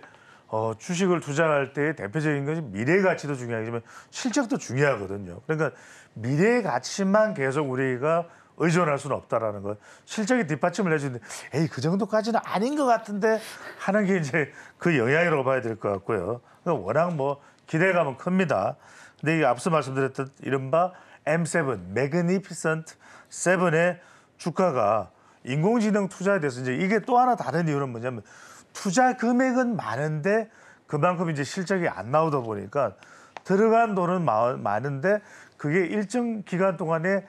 주식을 투자할 때 대표적인 것이 미래 가치도 중요하지만 실적도 중요하거든요. 그러니까 미래 가치만 계속 우리가 의존할 수는 없다라는 것. 실적이 뒷받침을 해주는데 에이 그 정도까지는 아닌 것 같은데 하는 게 이제 그 영향이라고 봐야 될 것 같고요. 그러니까 워낙 뭐 기대감은 큽니다. 근데 이게 앞서 말씀드렸던 이른바 M7, Magnificent 7의 주가가 인공지능 투자에 대해서 이제 이게 또 하나 다른 이유는 뭐냐면 투자 금액은 많은데 그만큼 이제 실적이 안 나오다 보니까 들어간 돈은 많은데 그게 일정 기간 동안에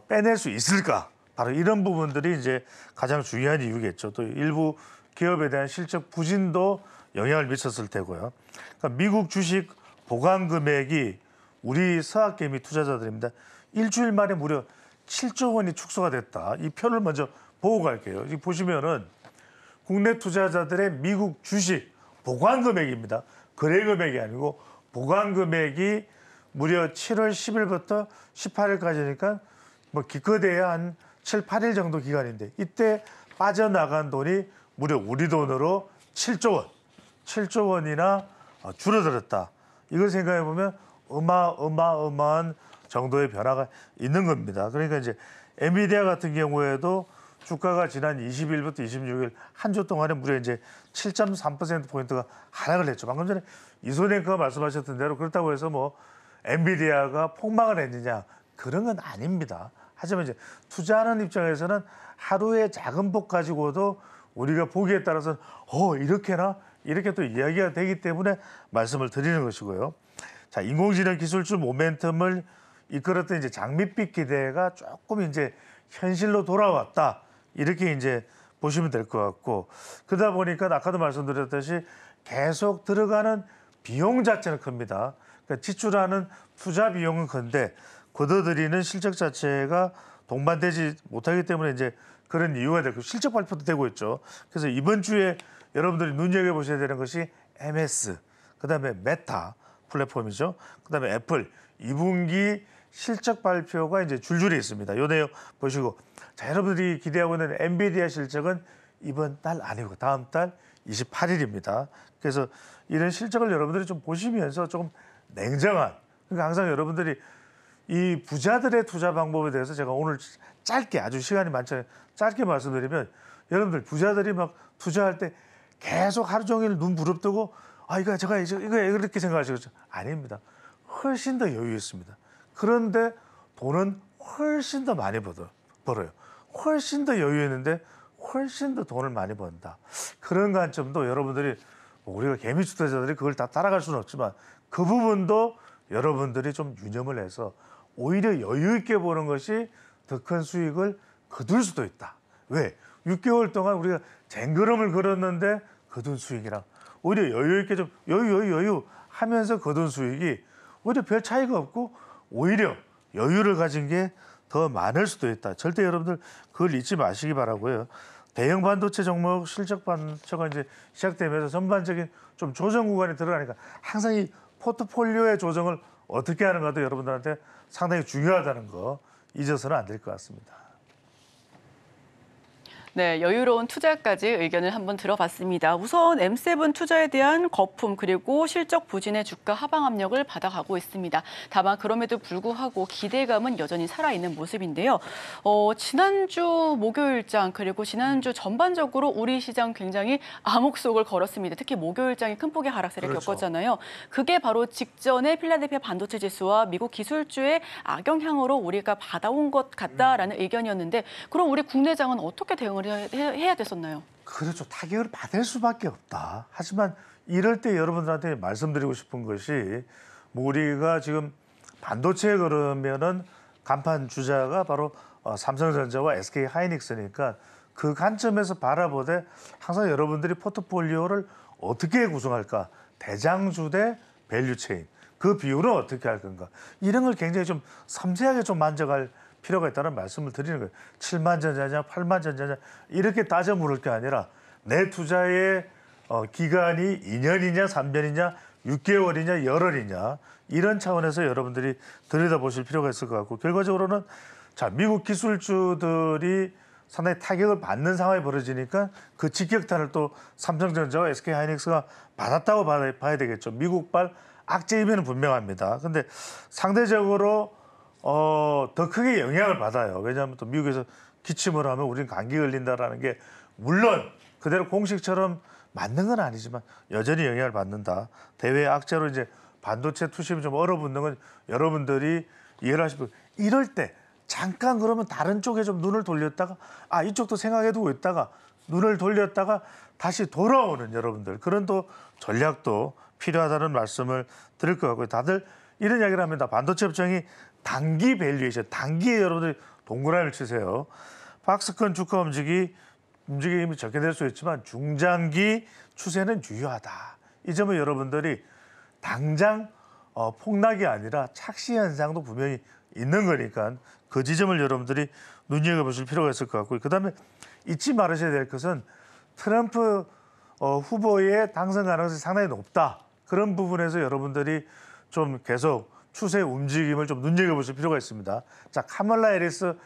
빼낼 수 있을까? 바로 이런 부분들이 이제 가장 중요한 이유겠죠. 또 일부 기업에 대한 실적 부진도 영향을 미쳤을 테고요. 그러니까 미국 주식 보관 금액이 우리 서학개미 투자자들입니다. 일주일 만에 무려 7조 원이 축소가 됐다. 이 표를 먼저 보고 갈게요. 이 보시면은 국내 투자자들의 미국 주식 보관 금액입니다. 거래 금액이 아니고 보관 금액이 무려 7월 10일부터 18일까지니까 뭐 기껏해야 한 7, 8일 정도 기간인데 이때 빠져나간 돈이 무려 우리 돈으로 7조 원, 7조 원이나 줄어들었다. 이걸 생각해 보면 어마어마한 정도의 변화가 있는 겁니다. 그러니까 이제 엔비디아 같은 경우에도 주가가 지난 20일부터 26일 한 주 동안에 무려 이제 7.3%포인트가 하락을 했죠. 방금 전에 이소희 앵커가 말씀하셨던 대로 그렇다고 해서 뭐 엔비디아가 폭망을 했느냐 그런 건 아닙니다. 하지만 이제 투자하는 입장에서는 하루의 작은 폭 가지고도 우리가 보기에 따라서는 이렇게나 이렇게 또 이야기가 되기 때문에 말씀을 드리는 것이고요. 자, 인공지능 기술주 모멘텀을 이끌었던 이제 장밋빛 기대가 조금 이제 현실로 돌아왔다. 이렇게 이제 보시면 될 것 같고 그러다 보니까 아까도 말씀드렸듯이 계속 들어가는 비용 자체는 큽니다. 그러니까 지출하는 투자 비용은 큰데 걷어들이는 실적 자체가 동반되지 못하기 때문에 이제 그런 이유가 되고 실적 발표도 되고 있죠. 그래서 이번 주에 여러분들이 눈여겨보셔야 되는 것이 MS, 그다음에 메타 플랫폼이죠. 그다음에 애플 2분기 실적 발표가 이제 줄줄이 있습니다. 요 내용 보시고 자, 여러분들이 기대하고 있는 엔비디아 실적은 이번 달 아니고 다음 달 28일입니다. 그래서 이런 실적을 여러분들이 좀 보시면서 조금 냉정한 그러니까 항상 여러분들이 이 부자들의 투자 방법에 대해서 제가 오늘 짧게 아주 시간이 많잖아요. 짧게 말씀드리면 여러분들 부자들이 막 투자할 때 계속 하루 종일 눈 부릅뜨고 이거 이렇게 생각하시겠죠? 아닙니다. 훨씬 더 여유 있습니다. 그런데 돈은 훨씬 더 많이 벌어요. 훨씬 더 여유 있는데 훨씬 더 돈을 많이 번다. 그런 관점도 여러분들이 우리가 개미 투자자들이 그걸 다 따라갈 수는 없지만 그 부분도 여러분들이 좀 유념을 해서 오히려 여유 있게 보는 것이 더 큰 수익을 거둘 수도 있다. 왜? 6개월 동안 우리가 쟁걸음을 걸었는데 거둔 수익이랑 오히려 여유 있게 좀 여유 하면서 거둔 수익이 오히려 별 차이가 없고 오히려 여유를 가진 게 더 많을 수도 있다. 절대 여러분들 그걸 잊지 마시기 바라고요. 대형 반도체 종목 실적 반처가 이제 시작되면서 전반적인 좀 조정 구간에 들어가니까 항상 이 포트폴리오의 조정을 어떻게 하는가도 여러분들한테 상당히 중요하다는 거 잊어서는 안 될 것 같습니다. 네, 여유로운 투자까지 의견을 한번 들어봤습니다. 우선 M7 투자에 대한 거품 그리고 실적 부진의 주가 하방 압력을 받아가고 있습니다. 다만 그럼에도 불구하고 기대감은 여전히 살아있는 모습인데요. 지난주 목요일장 그리고 지난주 전반적으로 우리 시장 굉장히 암흑속을 걸었습니다. 특히 목요일장이 큰 폭의 하락세를 그렇죠. 겪었잖아요. 그게 바로 직전에 필라델피아 반도체 지수와 미국 기술주의 악영향으로 우리가 받아온 것 같다라는 의견이었는데 그럼 우리 국내장은 어떻게 대응을 해야 됐었나요? 그렇죠. 타격을 받을 수밖에 없다. 하지만 이럴 때 여러분들한테 말씀드리고 싶은 것이 뭐 우리가 지금 반도체에 그러면은 간판 주자가 바로 삼성전자와 SK 하이닉스니까 그 관점에서 바라보되 항상 여러분들이 포트폴리오를 어떻게 구성할까 대장주 대 밸류체인 그 비율은 어떻게 할 건가 이런 걸 굉장히 좀 섬세하게 좀 만져갈 필요가 있다는 말씀을 드리는 거예요. 7만 전자냐 8만 전자냐 이렇게 따져 물을 게 아니라 내 투자의 기간이 2년이냐 3년이냐 6개월이냐 열흘이냐 이런 차원에서 여러분들이 들여다보실 필요가 있을 것 같고 결과적으로는 자 미국 기술주들이 상당히 타격을 받는 상황이 벌어지니까 그 직격탄을 또 삼성전자와 SK하이닉스가 받았다고 봐야 되겠죠. 미국발 악재임에는 분명합니다. 근데 상대적으로 더 크게 영향을 받아요. 왜냐하면 또 미국에서 기침을 하면 우리는 감기 걸린다라는 게 물론 그대로 공식처럼 맞는 건 아니지만 여전히 영향을 받는다. 대외 악재로 이제 반도체 투심이 좀 얼어붙는 건 여러분들이 이해를 하시고 이럴 때 잠깐 그러면 다른 쪽에 좀 눈을 돌렸다가 이쪽도 생각해두고 있다가 눈을 돌렸다가 다시 돌아오는 여러분들 그런 또 전략도 필요하다는 말씀을 드릴 것 같고요. 다들 이런 이야기를 합니다. 반도체 업종이 단기 밸류에이션, 단기에 여러분들이 동그라미를 치세요. 박스권 주가 움직임이 적게 될 수 있지만 중장기 추세는 유효하다. 이 점은 여러분들이 당장 폭락이 아니라 착시 현상도 분명히 있는 거니까 그 지점을 여러분들이 눈여겨보실 필요가 있을 것 같고요. 그다음에 잊지 말으셔야 될 것은 트럼프 후보의 당선 가능성이 상당히 높다. 그런 부분에서 여러분들이 좀 계속 추세 움직임을 좀 눈여겨보실 필요가 있습니다. 자, 카멀라 해리스.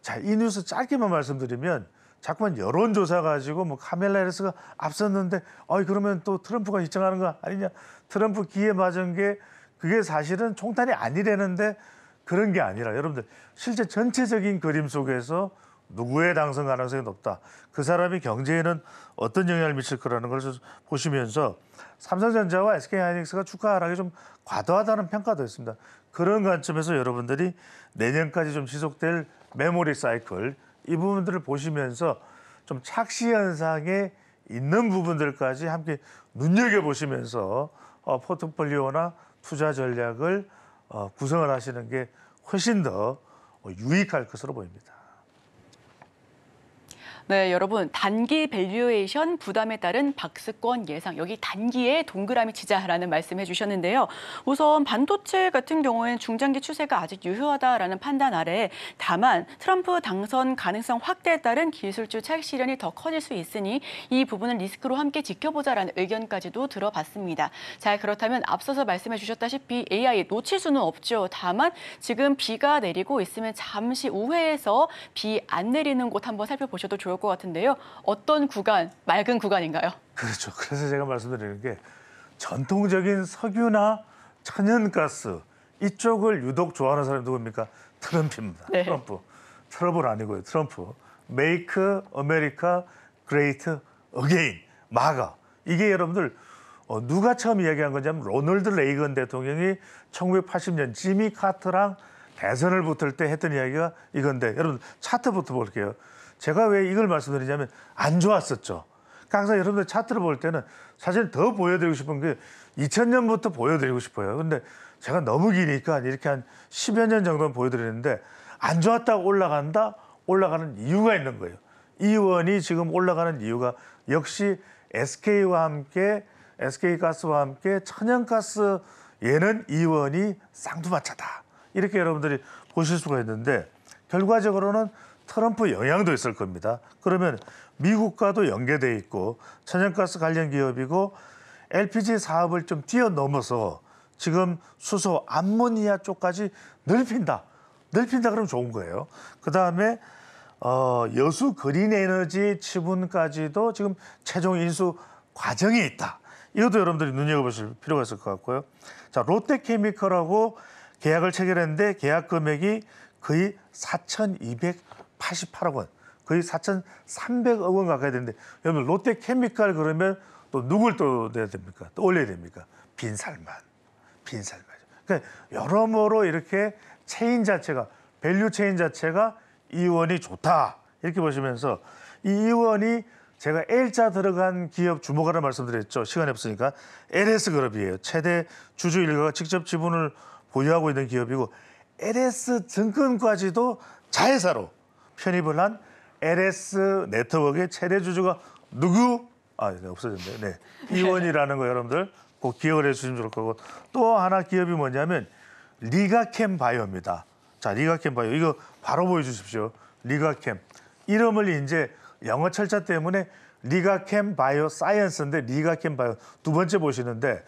자, 이 뉴스 짧게만 말씀드리면 자꾸만 여론조사 가지고 뭐 카멀라 해리스가 앞섰는데 그러면 또 트럼프가 입증하는 거 아니냐. 트럼프 기에 맞은 게 그게 사실은 총탄이 아니라는데 그런 게 아니라 여러분들 실제 전체적인 그림 속에서 누구의 당선 가능성이 높다. 그 사람이 경제에는 어떤 영향을 미칠 거라는 걸 보시면서 삼성전자와 SK하이닉스가 주가 하락이 좀 과도하다는 평가도 있습니다. 그런 관점에서 여러분들이 내년까지 좀 지속될 메모리 사이클 이 부분들을 보시면서 좀 착시 현상에 있는 부분들까지 함께 눈여겨보시면서 포트폴리오나 투자 전략을 구성을 하시는 게 훨씬 더 유익할 것으로 보입니다. 네, 여러분 단기 밸류에이션 부담에 따른 박스권 예상 여기 단기에 동그라미 치자라는 말씀해 주셨는데요. 우선 반도체 같은 경우에는 중장기 추세가 아직 유효하다라는 판단 아래 다만 트럼프 당선 가능성 확대에 따른 기술주 차익 실현이 더 커질 수 있으니 이 부분을 리스크로 함께 지켜보자라는 의견까지도 들어봤습니다. 자, 그렇다면 앞서서 말씀해 주셨다시피 AI 놓칠 수는 없죠. 다만 지금 비가 내리고 있으면 잠시 우회해서 비 안 내리는 곳 한번 살펴보셔도 좋을 것 같은데요. 어떤 구간, 맑은 구간인가요? 그렇죠. 그래서 제가 말씀드리는 게 전통적인 석유나 천연가스 이쪽을 유독 좋아하는 사람이 누굽니까? 트럼프입니다. 네. 트럼프. 트러블 아니고요. 트럼프. Make America Great Again. 마가. 이게 여러분들 누가 처음 이야기한 거냐면 로널드 레이건 대통령이 1980년 지미 카터랑 대선을 붙을 때 했던 이야기가 이건데 여러분 차트부터 볼게요. 제가 왜 이걸 말씀드리냐면 안 좋았었죠. 항상 여러분들 차트를 볼 때는 사실 더 보여드리고 싶은 게 2000년부터 보여드리고 싶어요. 근데 제가 너무 기니까 이렇게 한 10여 년 정도는 보여드리는데 안 좋았다고 올라가는 이유가 있는 거예요. 이 원이 지금 올라가는 이유가 역시 SK와 함께 SK가스와 함께 천연가스 얘는 이 원이 쌍두마차다. 이렇게 여러분들이 보실 수가 있는데 결과적으로는 트럼프 영향도 있을 겁니다. 그러면 미국과도 연계돼 있고 천연가스 관련 기업이고 LPG 사업을 좀 뛰어넘어서 지금 수소 암모니아 쪽까지 넓힌다 그러면 좋은 거예요. 그다음에 여수 그린 에너지 지분까지도 지금 최종 인수 과정에 있다. 이것도 여러분들이 눈여겨보실 필요가 있을 것 같고요. 자, 롯데케미컬하고 계약을 체결했는데 계약 금액이 거의 4,288억 원, 거의 4,300억 원 가까이 되는데 여러분 롯데케미칼 그러면 또 누굴 또 내야 됩니까? 또 올려야 됩니까? 빈살만. 그러니까 여러모로 이렇게 체인 자체가 밸류 체인 자체가 이원이 좋다 이렇게 보시면서 이 이원이 제가 L자 들어간 기업 주목하라 말씀드렸죠. 시간이 없으니까 LS그룹이에요. 최대 주주 일가가 직접 지분을 보유하고 있는 기업이고 LS증권까지도 자회사로 편입을 한 LS네트워크의 최대 주주가 누구? 네, 없어졌네요. 네. 이원이라는 거 여러분들 꼭 기억을 해주시면 좋을 거고 또 하나 기업이 뭐냐면 리가캠 바이오입니다. 자, 리가캠 바이오 이거 바로 보여주십시오. 리가캠 이름을 이제 영어 철자 때문에 리가캠 바이오 사이언스인데 리가캠 바이오 두 번째 보시는데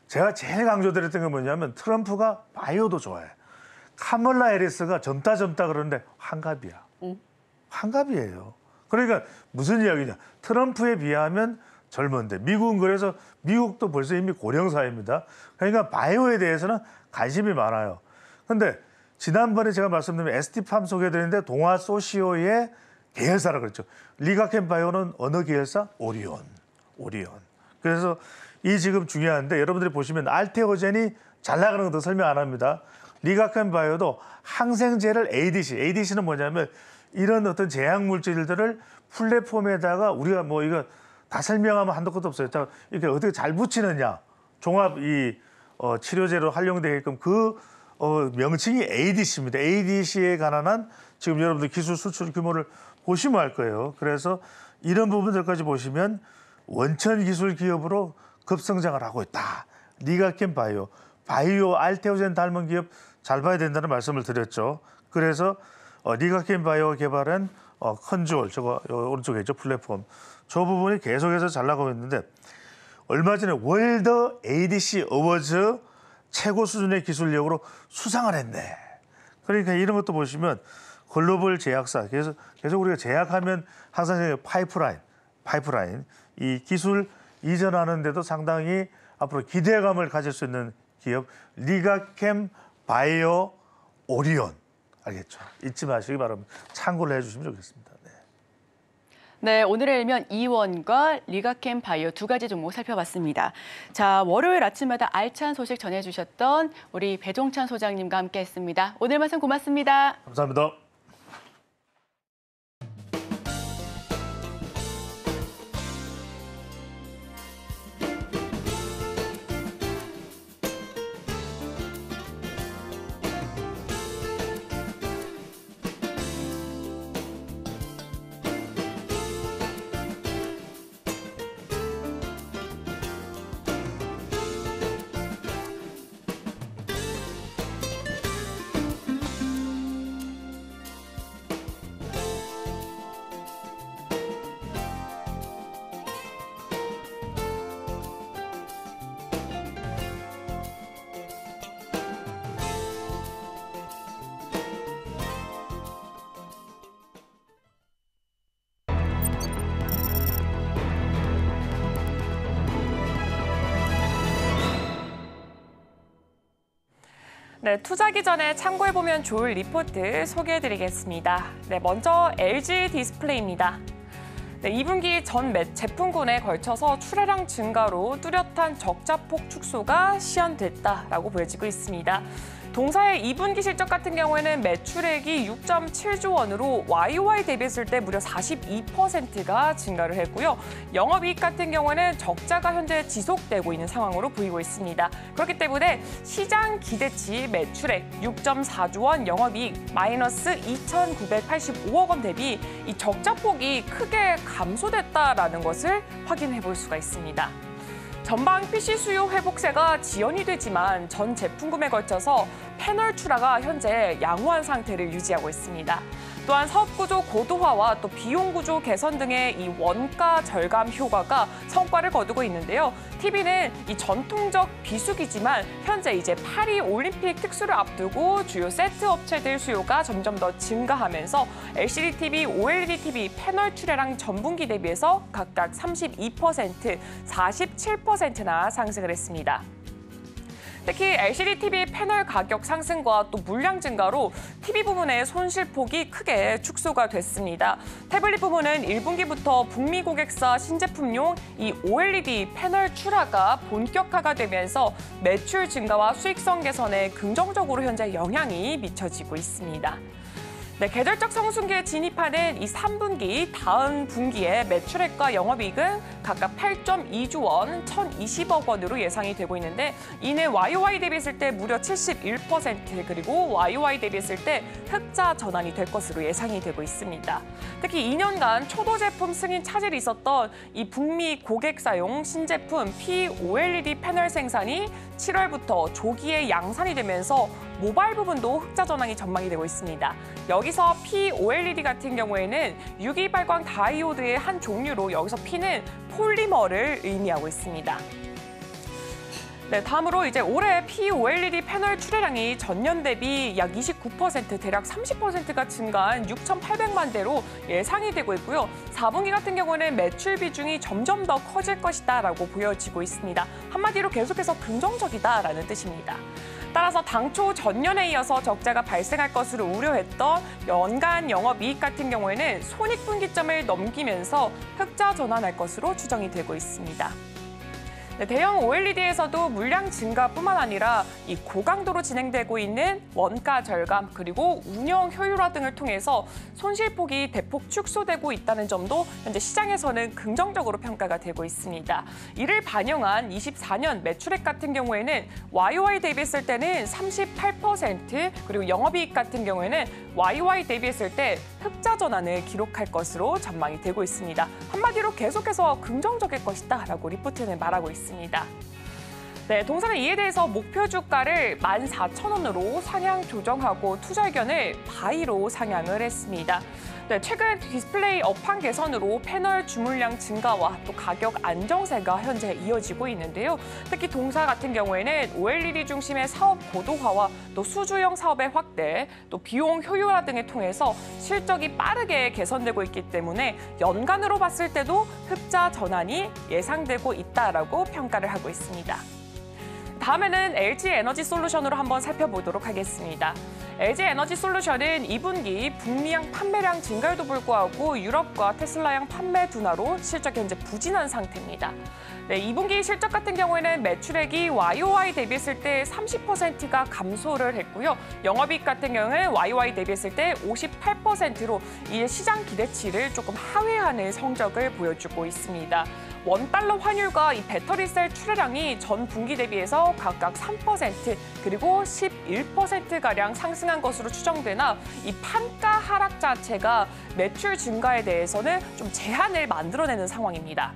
제가 제일 강조드렸던 게 뭐냐면 트럼프가 바이오도 좋아해. 카멀라 해리스가 젊다 그러는데 환갑이야. 환갑이에요. 그러니까 무슨 이야기냐. 트럼프에 비하면 젊은데 미국은 그래서 미국도 벌써 이미 고령사회입니다. 그러니까 바이오에 대해서는 관심이 많아요. 그런데 지난번에 제가 말씀드린 ST팜 소개해드렸는데 동아 소시오의 계열사라 그랬죠. 리가캠 바이오는 어느 계열사? 오리온. 그래서 이 지금 중요한데 여러분들이 보시면 알테오젠이 잘 나가는 것도 설명 안 합니다. 리가캠 바이오도 항생제를 ADC는 뭐냐면 이런 어떤 제약 물질들을 플랫폼에다가 우리가 뭐 이거 다 설명하면 한도 끝도 없어요. 자, 이렇게 어떻게 잘 붙이느냐. 종합 치료제로 활용되게끔 그 명칭이 ADC입니다. ADC에 관한 지금 여러분들 기술 수출 규모를 보시면 알 거예요. 그래서 이런 부분들까지 보시면 원천 기술 기업으로 급성장을 하고 있다. 리가캠 바이오 알테오젠 닮은 기업 잘 봐야 된다는 말씀을 드렸죠. 그래서 리가캠 바이오가 개발한 컨주얼 저거 오른쪽에 있죠. 플랫폼. 저 부분이 계속해서 잘 나가고 있는데 얼마 전에 월드 ADC 어워즈 최고 수준의 기술력으로 수상을 했네. 그러니까 이런 것도 보시면 글로벌 제약사 계속 우리가 제약하면 항상 파이프라인 이 기술 이전하는데도 상당히 앞으로 기대감을 가질 수 있는 기업 리가캠 바이오 오리온 알겠죠? 잊지 마시기 바랍니다. 참고를 해주시면 좋겠습니다. 네, 오늘의 일면 이원과 리가캠 바이오 두 가지 종목 살펴봤습니다. 자, 월요일 아침마다 알찬 소식 전해주셨던 우리 배종찬 소장님과 함께했습니다. 오늘 말씀 고맙습니다. 감사합니다. 네, 투자기 전에 참고해보면 좋을 리포트 소개해드리겠습니다. 네, 먼저 LG 디스플레이입니다. 네, 2분기 전 제품군에 걸쳐서 출하량 증가로 뚜렷한 적자폭 축소가 시현됐다라고 보여지고 있습니다. 동사의 2분기 실적 같은 경우에는 매출액이 6.7조 원으로 YOY 대비했을 때 무려 42%가 증가를 했고요. 영업이익 같은 경우에는 적자가 현재 지속되고 있는 상황으로 보이고 있습니다. 그렇기 때문에 시장 기대치 매출액 6.4조 원, 영업이익 마이너스 2,985억 원 대비 이 적자폭이 크게 감소됐다라는 것을 확인해 볼 수가 있습니다. 전방 PC 수요 회복세가 지연이 되지만 전 제품군에 걸쳐서 패널 출하가 현재 양호한 상태를 유지하고 있습니다. 또한 사업구조 고도화와 또 비용구조 개선 등의 이 원가 절감 효과가 성과를 거두고 있는데요. TV는 이 전통적 비수기지만 현재 이제 파리 올림픽 특수를 앞두고 주요 세트 업체들 수요가 점점 더 증가하면서 LCD TV, OLED TV 패널 출하량 전분기 대비해서 각각 32%, 47%나 상승을 했습니다. 특히 LCD TV 패널 가격 상승과 또 물량 증가로 TV 부문의 손실폭이 크게 축소가 됐습니다. 태블릿 부문은 1분기부터 북미 고객사 신제품용 이 OLED 패널 출하가 본격화가 되면서 매출 증가와 수익성 개선에 긍정적으로 현재 영향이 미쳐지고 있습니다. 네, 계절적 성수기에 진입하는 이 3분기 다음 분기에 매출액과 영업이익은 각각 8.2조 원, 1,020억 원으로 예상이 되고 있는데 이내 YOY 대비했을 때 무려 71% 그리고 YOY 대비했을 때 흑자 전환이 될 것으로 예상이 되고 있습니다. 특히 2년간 초도 제품 승인 차질이 있었던 이 북미 고객사용 신제품 POLED 패널 생산이 7월부터 조기에 양산이 되면서 모바일 부분도 흑자 전환이 전망이 되고 있습니다. 여기서 POLED 같은 경우에는 유기발광 다이오드의 한 종류로 여기서 P는 폴리머를 의미하고 있습니다. 네, 다음으로 이제 올해 POLED 패널 출하량이 전년 대비 약 29%, 대략 30%가 증가한 6,800만 대로 예상이 되고 있고요. 4분기 같은 경우는 매출 비중이 점점 더 커질 것이다라고 보여지고 있습니다. 한마디로 계속해서 긍정적이다라는 뜻입니다. 따라서 당초 전년에 이어서 적자가 발생할 것으로 우려했던 연간 영업이익 같은 경우에는 손익분기점을 넘기면서 흑자 전환할 것으로 추정이 되고 있습니다. 네, 대형 OLED에서도 물량 증가뿐만 아니라 이 고강도로 진행되고 있는 원가 절감 그리고 운영 효율화 등을 통해서 손실폭이 대폭 축소되고 있다는 점도 현재 시장에서는 긍정적으로 평가가 되고 있습니다. 이를 반영한 24년 매출액 같은 경우에는 YOY 대비했을 때는 38% 그리고 영업이익 같은 경우에는 YOY 대비했을 때 흑자 전환을 기록할 것으로 전망이 되고 있습니다. 한마디로 계속해서 긍정적일 것이다라고 리포트는 말하고 있습니다. 네, 동사는 이에 대해서 목표 주가를 14,000원으로 상향 조정하고 투자 의견을 바이로 상향을 했습니다. 네, 최근 디스플레이 업황 개선으로 패널 주물량 증가와 또 가격 안정세가 현재 이어지고 있는데요. 특히 동사 같은 경우에는 OLED 중심의 사업 고도화와 또 수주형 사업의 확대, 또 비용 효율화 등을 통해서 실적이 빠르게 개선되고 있기 때문에 연간으로 봤을 때도 흑자 전환이 예상되고 있다라고 평가를 하고 있습니다. 다음에는 LG에너지솔루션으로 한번 살펴보도록 하겠습니다. LG에너지솔루션은 2분기 북미양 판매량 증가에도 불구하고 유럽과 테슬라양 판매 둔화로 실적 현재 부진한 상태입니다. 네, 2분기 실적 같은 경우에는 매출액이 YOY 대비했을 때 30%가 감소를 했고요. 영업이익 같은 경우는 YOY 대비했을 때 58%로 이 시장 기대치를 조금 하회하는 성적을 보여주고 있습니다. 원달러 환율과 이 배터리셀 출하량이 전 분기 대비해서 각각 3% 그리고 11%가량 상승한 것으로 추정되나 이 판가 하락 자체가 매출 증가에 대해서는 좀 제한을 만들어내는 상황입니다.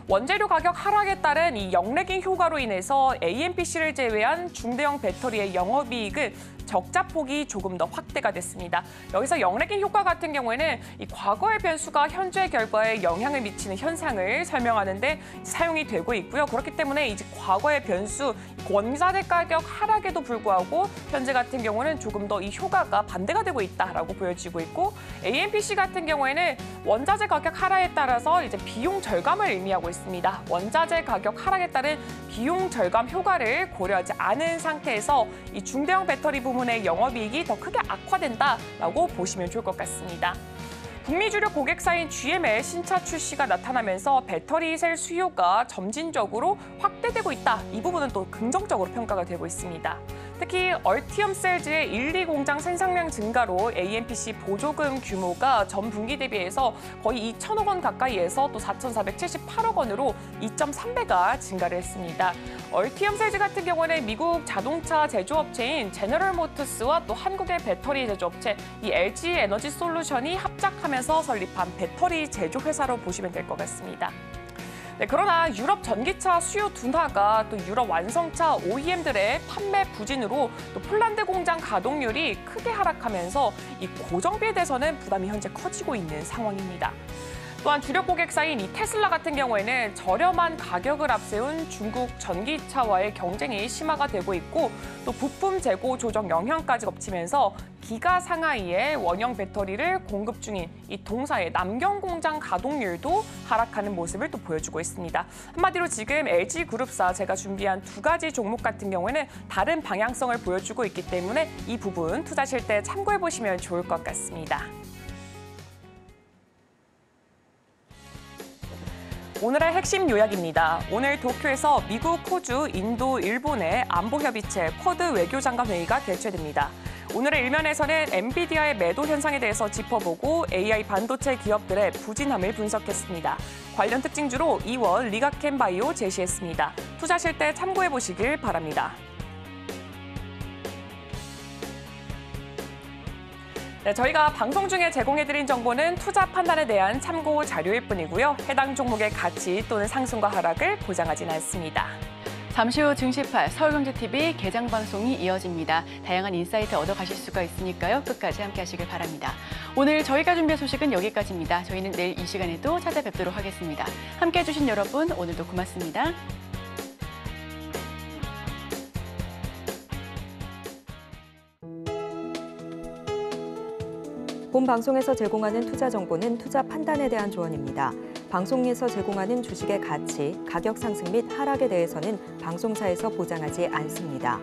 원재료 가격 하락에 따른 이 역레깅 효과로 인해서 AMPC를 제외한 중대형 배터리의 영업이익은 적자폭이 조금 더 확대가 됐습니다. 여기서 역레깅 효과 같은 경우에는 이 과거의 변수가 현재 결과에 영향을 미치는 현상을 설명하는데 사용이 되고 있고요. 그렇기 때문에 이제 과거의 변수, 원자재 가격 하락에도 불구하고 현재 같은 경우는 조금 더 이 효과가 반대가 되고 있다라고 보여지고 있고 AMPC 같은 경우에는 원자재 가격 하락에 따라서 이제 비용 절감을 의미하고 있습니다. 원자재 가격 하락에 따른 비용 절감 효과를 고려하지 않은 상태에서 이 중대형 배터리 부문의 영업이익이 더 크게 악화된다라고 보시면 좋을 것 같습니다. 북미 주력 고객사인 GM의 신차 출시가 나타나면서 배터리 셀 수요가 점진적으로 확대되고 있다. 이 부분은 또 긍정적으로 평가가 되고 있습니다. 특히 얼티엄 셀즈의 1, 2 공장 생산량 증가로 AMPC 보조금 규모가 전 분기 대비해서 거의 2천억 원 가까이에서 또 4,478억 원으로 2.3배가 증가를 했습니다. 얼티엄 셀즈 같은 경우는 미국 자동차 제조업체인 제너럴 모터스와 또 한국의 배터리 제조업체 이 LG 에너지 솔루션이 합작하면서 설립한 배터리 제조 회사로 보시면 될 것 같습니다. 네, 그러나 유럽 전기차 수요 둔화가 또 유럽 완성차 OEM들의 판매 부진으로 또 폴란드 공장 가동률이 크게 하락하면서 이 고정비에 대해서는 부담이 현재 커지고 있는 상황입니다. 또한 주력 고객사인 이 테슬라 같은 경우에는 저렴한 가격을 앞세운 중국 전기차와의 경쟁이 심화가 되고 있고 또 부품 재고 조정 영향까지 겹치면서 기가 상하이의 원형 배터리를 공급 중인 이 동사의 남경 공장 가동률도 하락하는 모습을 또 보여주고 있습니다. 한마디로 지금 LG그룹사 제가 준비한 두 가지 종목 같은 경우에는 다른 방향성을 보여주고 있기 때문에 이 부분 투자하실 때 참고해 보시면 좋을 것 같습니다. 오늘의 핵심 요약입니다. 오늘 도쿄에서 미국, 호주, 인도, 일본의 안보협의체 쿼드 외교장관 회의가 개최됩니다. 오늘의 일면에서는 엔비디아의 매도 현상에 대해서 짚어보고 AI 반도체 기업들의 부진함을 분석했습니다. 관련 특징주로 이원, 리가캠 바이오 제시했습니다. 투자하실 때 참고해 보시길 바랍니다. 네, 저희가 방송 중에 제공해드린 정보는 투자 판단에 대한 참고 자료일 뿐이고요. 해당 종목의 가치 또는 상승과 하락을 보장하진 않습니다. 잠시 후 증시8 서울경제TV 개장 방송이 이어집니다. 다양한 인사이트 얻어가실 수가 있으니까요. 끝까지 함께하시길 바랍니다. 오늘 저희가 준비한 소식은 여기까지입니다. 저희는 내일 이 시간에도 찾아뵙도록 하겠습니다. 함께해 주신 여러분 오늘도 고맙습니다. 본 방송에서 제공하는 투자 정보는 투자 판단에 대한 조언입니다. 방송에서 제공하는 주식의 가치, 가격 상승 및 하락에 대해서는 방송사에서 보장하지 않습니다.